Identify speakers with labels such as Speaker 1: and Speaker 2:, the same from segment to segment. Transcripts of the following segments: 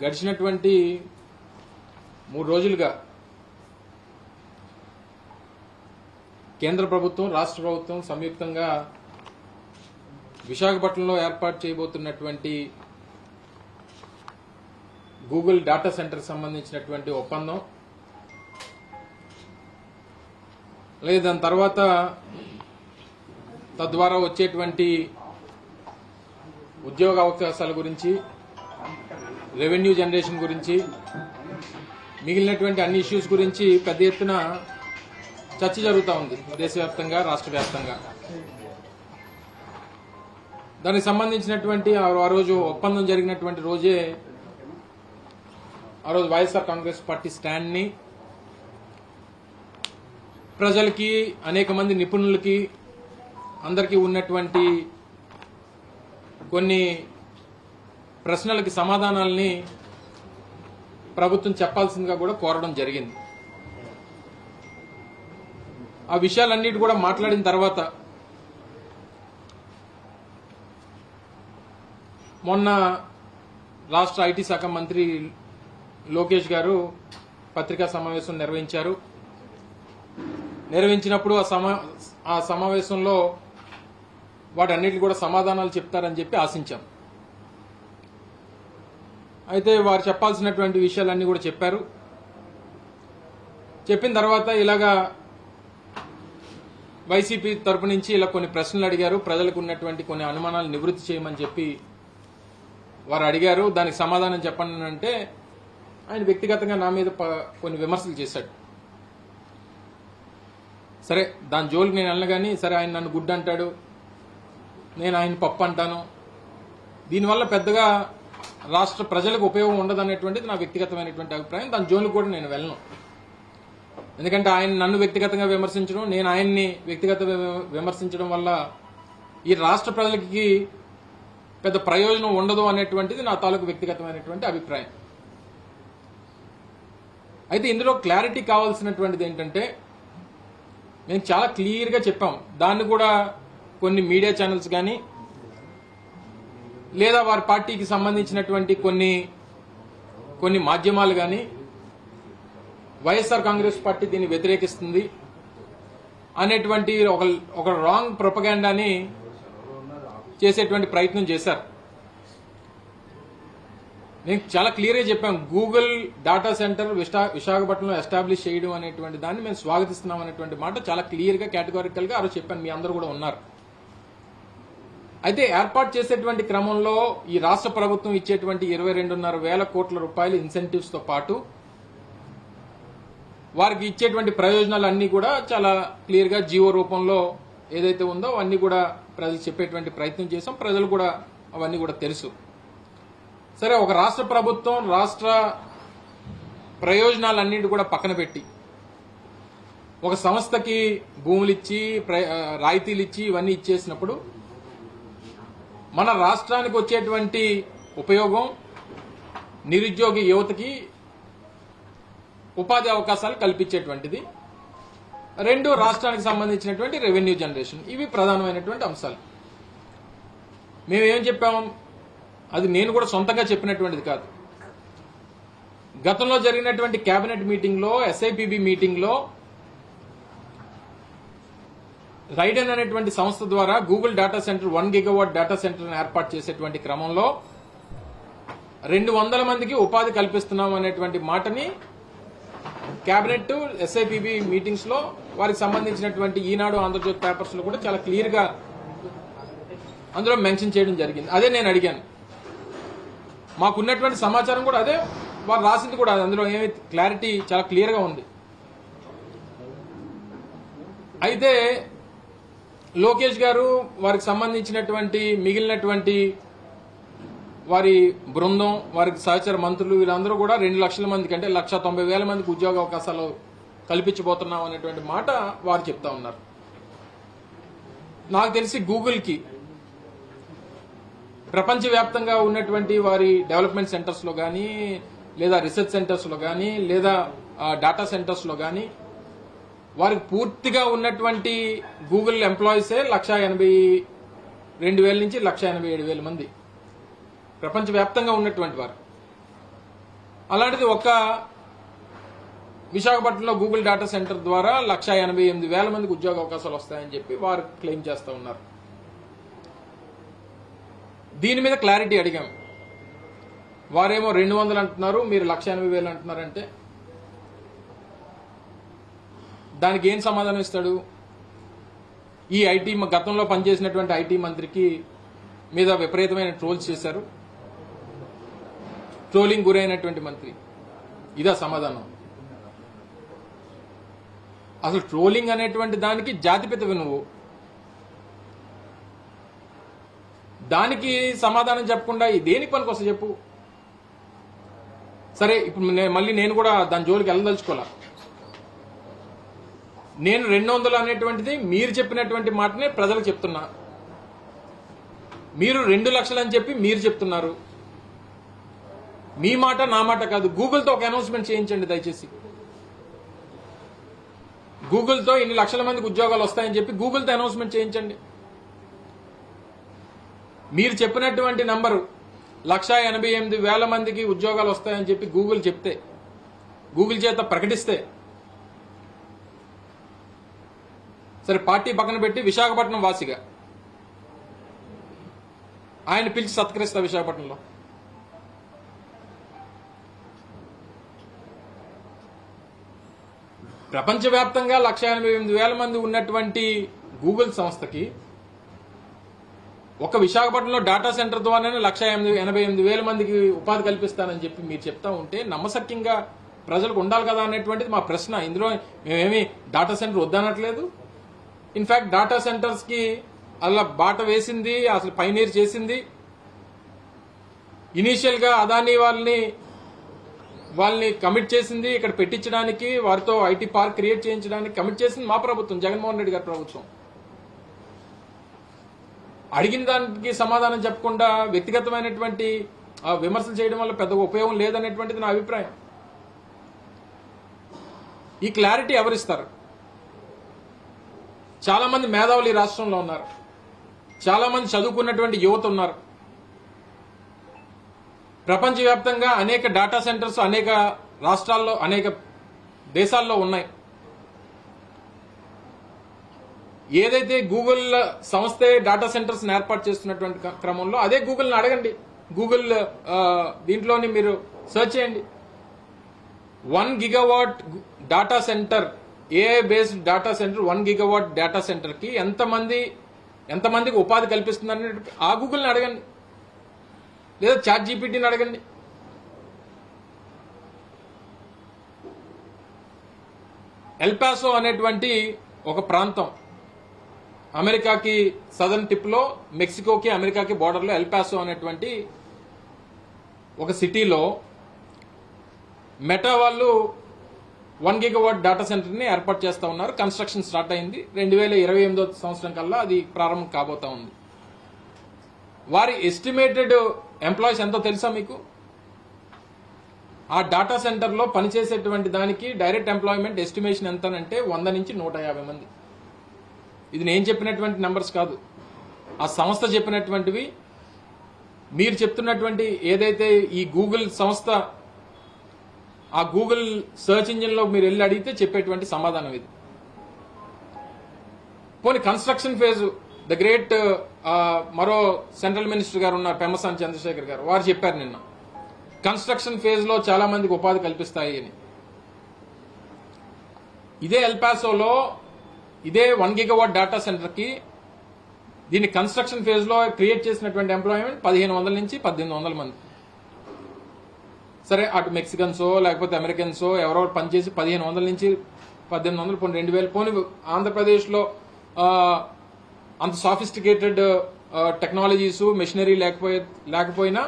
Speaker 1: గడిచినటువంటి 3 రోజులుగా కేంద్ర ప్రభుత్వం రాష్ట్ర ప్రభుత్వం సంయుక్తంగా విశాఖపట్నంలో ఏర్పాటు చేయబోతున్నటువంటి గూగుల్ డాటా సెంటర్ సంబంధించినటువంటి ఒప్పందం, లేదా దాని తర్వాత తద్వారా వచ్చేటువంటి ఉద్యోగ అవకాశాల గురించి, రెవెన్యూ జనరేషన్ గురించి, మిగిలినటువంటి అన్ని ఇష్యూస్ గురించి పెద్ద ఎత్తున చర్చ జరుగుతూ ఉంది దేశవ్యాప్తంగా, రాష్ట్ర వ్యాప్తంగా. దానికి సంబంధించినటువంటి ఆ రోజు ఒప్పందం జరిగినటువంటి రోజే ఆ రోజు వైఎస్ఆర్ కాంగ్రెస్ పార్టీ స్టాండ్ ని ప్రజలకి, అనేక మంది నిపుణులకి, అందరికీ ఉన్నటువంటి కొన్ని ప్రశ్నలకి సమాధానాలని ప్రభుత్వం చెప్పాల్సిందిగా కూడా కోరడం జరిగింది. ఆ విషయాలన్నిటి కూడా మాట్లాడిన తర్వాత మొన్న రాష్ట్ర ఐటీ శాఖ మంత్రి లోకేష్ గారు పత్రికా సమావేశం నిర్వహించినప్పుడు ఆ సమావేశంలో వాటన్నిటికి కూడా సమాధానాలు చెప్తారని చెప్పి ఆశించాం. అయితే వారు చెప్పాల్సినటువంటి విషయాలన్నీ కూడా చెప్పారు. చెప్పిన తర్వాత ఇలాగా వైసీపీ తరపు నుంచి ఇలా కొన్ని ప్రశ్నలు అడిగారు, ప్రజలకు ఉన్నటువంటి కొన్ని అనుమానాలు నివృత్తి చేయమని చెప్పి వారు అడిగారు. దానికి సమాధానం చెప్పండి అంటే ఆయన వ్యక్తిగతంగా నా మీద కొన్ని విమర్శలు చేశాడు. సరే, దాని జోలికి నేను వెళ్ళగాని, సరే ఆయన నన్ను గుడ్ అంటాడు, నేను ఆయన పప్పు అంటాను, దీనివల్ల పెద్దగా రాష్ట్ర ప్రజలకు ఉపయోగం ఉండదనేటువంటిది నా వ్యక్తిగతమైనటువంటి అభిప్రాయం. దాని జోలికి కూడా నేను వెళ్ళను. ఎందుకంటే ఆయన నన్ను వ్యక్తిగతంగా విమర్శించడం, నేను ఆయన్ని వ్యక్తిగత విమర్శించడం వల్ల ఈ రాష్ట్ర ప్రజలకి పెద్ద ప్రయోజనం ఉండదు అనేటువంటిది నా తాలూకు వ్యక్తిగతమైనటువంటి అభిప్రాయం. అయితే ఇందులో క్లారిటీ కావాల్సినటువంటిది ఏంటంటే, మేము చాలా క్లియర్గా చెప్పాం. దాన్ని కూడా కొన్ని మీడియా ఛానల్స్ కానీ, లేదా వారి పార్టీకి సంబంధించినటువంటి కొన్ని మాధ్యమాలు కానీ వైఎస్ఆర్ కాంగ్రెస్ పార్టీ దీన్ని వ్యతిరేకిస్తుంది అనేటువంటి ఒక రాంగ్ ప్రొపగాండాని చేసేటువంటి ప్రయత్నం చేశారు. నేను చాలా క్లియర్గా చెప్పాం, గూగుల్ డాటా సెంటర్ విశాఖపట్నంలో ఎస్టాబ్లిష్ చేయడం అనేటువంటి దాన్ని మేము స్వాగతిస్తున్నాం అనేటువంటి మాట చాలా క్లియర్గా, కేటగారికల్ గా ఆ రోజు చెప్పాను. మీ అందరూ కూడా ఉన్నారు. అయితే ఏర్పాటు చేసేటువంటి క్రమంలో ఈ రాష్ట్ర ప్రభుత్వం ఇచ్చేటువంటి 22,500 కోట్ల రూపాయల ఇన్సెంటివ్స్ తో పాటు వారికి ఇచ్చేటువంటి ప్రయోజనాలు అన్ని కూడా చాలా క్లియర్ గా జీవో రూపంలో ఏదైతే ఉందో అవన్నీ కూడా ప్రజలకు చెప్పేటువంటి ప్రయత్నం చేశాం. ప్రజలు కూడా అవన్నీ కూడా తెలుసు. సరే, ఒక రాష్ట్ర ప్రభుత్వం రాష్ట్ర ప్రయోజనాలన్నింటి కూడా పక్కన పెట్టి ఒక సంస్థకి భూములు ఇచ్చి, రాయితీలు ఇచ్చి, ఇవన్నీ ఇచ్చేసినప్పుడు మన రాష్ట్రానికి వచ్చేటువంటి ఉపయోగం, నిరుద్యోగి యువతకి ఉపాధి అవకాశాలు కల్పించేటువంటిది, 2 రాష్ట్రానికి సంబంధించినటువంటి రెవెన్యూ జనరేషన్, ఇవి ప్రధానమైనటువంటి అంశాలు. మేమేం చెప్పాము, అది నేను కూడా సొంతంగా చెప్పినటువంటిది కాదు. గతంలో జరిగినటువంటి కేబినెట్ మీటింగ్ లో, ఎస్ఐపిబి మీటింగ్ లో రైడెన్ అనేటువంటి సంస్థ ద్వారా Google data centre 1 gigawatt data centre ఏర్పాటు చేసేటువంటి క్రమంలో 200 మందికి ఉపాధి కల్పిస్తున్నాం అనేటువంటి మాటని కేబినెట్, ఎస్ఐపిబి మీటింగ్స్ లో వారికి సంబంధించినటువంటి ఈనాడు, ఆంధ్రజ్యోతి పేపర్స్ లో కూడా చాలా క్లియర్ గా అందులో మెన్షన్ చేయడం జరిగింది. అదే నేను అడిగాను. మాకున్నటువంటి సమాచారం కూడా అదే, వారు రాసింది కూడా అందులో ఏమి క్లారిటీ చాలా క్లియర్ గా ఉంది. అయితే లోకేష్ గారు, వారికి సంబంధించినటువంటి మిగిలినటువంటి వారి బృందం, వారికి సహచర మంత్రులు, వీళ్ళందరూ కూడా 2 లక్షల మందికి, అంటే 1,90,000 మందికి ఉద్యోగ అవకాశాలు కల్పించబోతున్నాం అనేటువంటి మాట వారు చెప్తా ఉన్నారు. నాకు తెలిసి గూగుల్కి ప్రపంచవ్యాప్తంగా ఉన్నటువంటి వారి డెవలప్మెంట్ సెంటర్స్ లో కానీ, లేదా రీసెర్చ్ సెంటర్స్ లో కానీ, లేదా డాటా సెంటర్స్ లో కానీ వారికి పూర్తిగా ఉన్నటువంటి గూగుల్ ఎంప్లాయీసే 1,82,000 నుంచి 1,87,000 మంది ప్రపంచవ్యాప్తంగా ఉన్నటువంటి వారు. అలాంటిది ఒక విశాఖపట్నంలో గూగుల్ డేటా సెంటర్ ద్వారా 1,88,000 మందికి ఉద్యోగ అవకాశాలు వస్తాయని చెప్పి వారు క్లెయిమ్ చేస్తూ ఉన్నారు. దీని మీద క్లారిటీ అడిగాం. వారేమో 200 అంటున్నారు, మీరు 1,80,000 అంటున్నారంటే దానికి ఏం సమాధానం ఇస్తాడు? ఈ ఐటీ గతంలో పనిచేసినటువంటి ఐటీ మంత్రికి మీద విపరీతమైన ట్రోల్స్ చేశారు, ట్రోలింగ్ గురైనటువంటి మంత్రి. ఇదా సమాధానం? అసలు ట్రోలింగ్ అనేటువంటి దానికి జాతిపితవి నువ్వు. దానికి సమాధానం చెప్పకుండా దేనికి పనికి వస్తా చెప్పు. సరే, ఇప్పుడు మళ్ళీ నేను కూడా దాని జోలికి వెళ్ళదలుచుకోలే. నేను 200 అనేటువంటిది మీరు చెప్పినటువంటి మాటనే ప్రజలకు చెప్తున్నా. మీరు 2 లక్షలు అని చెప్పి మీరు చెప్తున్నారు. మీ మాట నా మాట కాదు. గూగుల్తో ఒక అనౌన్స్మెంట్ చేయించండి దయచేసి. గూగుల్తో ఇన్ని లక్షల మందికి ఉద్యోగాలు వస్తాయని చెప్పి గూగుల్తో అనౌన్స్మెంట్ చేయించండి. మీరు చెప్పినటువంటి నంబరు 1,88,000 మందికి ఉద్యోగాలు వస్తాయని చెప్పి గూగుల్ చెప్తే, గూగుల్ చేత ప్రకటిస్తే, సరే పార్టీ పక్కన పెట్టి విశాఖపట్నం వాసిగా ఆయన పిలిచి సత్కరిస్తా విశాఖపట్నంలో. ప్రపంచవ్యాప్తంగా 1,88,000 మంది ఉన్నటువంటి గూగుల్ సంస్థకి ఒక విశాఖపట్నంలో డేటా సెంటర్ ద్వారానే 1,88,000 మందికి ఉపాధి కల్పిస్తానని చెప్పి మీరు చెప్తా ఉంటే నమ్మశక్యంగా ప్రజలకు ఉండాలి కదా అనేటువంటిది మా ప్రశ్న. ఇందులో మేమేమి డేటా సెంటర్ వద్దనట్లేదు. ఇన్ఫాక్ట్ డేటా సెంటర్స్ కి అలా బాట వేసింది, అసలు పైనీర్ చేసింది, ఇనీషియల్ గా అదానీ వాళ్ళని కమిట్ చేసింది ఇక్కడ పెట్టించడానికి, వారితో ఐటీ పార్క్ క్రియేట్ చేయించడానికి కమిట్ చేసింది మా ప్రభుత్వం, జగన్మోహన్ రెడ్డి గారి ప్రభుత్వం. అడిగిన దానికి సమాధానం చెప్పకుండా వ్యక్తిగతమైనటువంటి విమర్శలు చేయడం వల్ల పెద్ద ఉపయోగం లేదనేటువంటిది నా అభిప్రాయం. ఈ క్లారిటీ ఎవరిస్తారు? చాలా మంది మేధావులు ఈ రాష్ట్రంలో ఉన్నారు, చాలా మంది చదువుకున్నటువంటి యువత ఉన్నారు. ప్రపంచవ్యాప్తంగా అనేక డేటా సెంటర్స్ అనేక రాష్ట్రాల్లో అనేక దేశాల్లో ఉన్నాయి. ఏదైతే గూగుల్ సంస్థే డేటా సెంటర్స్ ఏర్పాటు చేస్తున్నటువంటి క్రమంలో అదే గూగుల్ని అడగండి. గూగుల్ దీంట్లోని మీరు సెర్చ్ చేయండి. 1 gigawatt data centre, AI based data centre, 1 gigawatt data centre కి ఎంతమందికి ఉపాధి కల్పిస్తుందని ఆ గూగుల్ని అడగండి, లేదా చాట్ జీపీటీని అడగండి. ఎల్పాసో అనేటువంటి ఒక ప్రాంతం, అమెరికాకి సదర్న్ టిప్ లో, మెక్సికోకి అమెరికాకి బోర్డర్ లో ఎల్పాసో అనేటువంటి ఒక సిటీలో మెటా వాళ్ళు 1 గిగావాట్ డేటా సెంటర్ ని ఏర్పాటు చేస్తా ఉన్నారు. కన్స్ట్రక్షన్ స్టార్ట్ అయింది. 2028 సంవత్సరం కల్లా అది ప్రారంభం కాబోతా ఉంది. వారి ఎస్టిమేటెడ్ ఎంప్లాయీస్ ఎంతో తెలుసా మీకు? ఆ డేటా సెంటర్ లో పనిచేసేటువంటి దానికి డైరెక్ట్ ఎంప్లాయ్మెంట్ ఎస్టిమేషన్ ఎంతనంటే 100 నుంచి 150 మంది. ఇది నేను చెప్పినటువంటి నంబర్స్ కాదు, ఆ సంస్థ చెప్పినటువంటివి. మీరు చెప్తున్నటువంటి ఏదైతే ఈ గూగుల్ సంస్థ, ఆ గూగుల్ సర్చ్ ఇంజిన్ లో మీరు వెళ్ళి అడిగితే చెప్పేటువంటి సమాధానం ఇది. పోనీ కన్స్ట్రక్షన్ ఫేజ్, ద గ్రేట్ మరో సెంట్రల్ మినిస్టర్ గారు ఉన్నారు, పెమ్మసాని చంద్రశేఖర్ గారు, వారు చెప్పారు నిన్న కన్స్ట్రక్షన్ ఫేజ్ లో చాలా మందికి ఉపాధి కల్పిస్తాయి అని. ఇదే ఎల్పాసోలో ఇదే 1 గిగావాట్ డేటా సెంటర్ కి దీన్ని కన్స్ట్రక్షన్ ఫేజ్ లో క్రియేట్ చేసినటువంటి ఎంప్లాయ్మెంట్ 1,500 నుంచి 1,800 మంది. సరే, అటు మెక్సికన్సో లేకపోతే అమెరికన్సో ఎవరో పనిచేసి 1,500 నుంచి 1,800, పోనీ 2,000, పోనీ ఆంధ్రప్రదేశ్ లో అంత సాఫిస్టికేటెడ్ టెక్నాలజీస్ మెషినరీ లేకపోయినా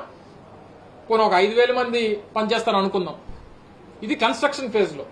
Speaker 1: పోనీ ఒక 5,000 మంది పనిచేస్తారు అనుకుందాం. ఇది కన్స్ట్రక్షన్ ఫేజ్ లో.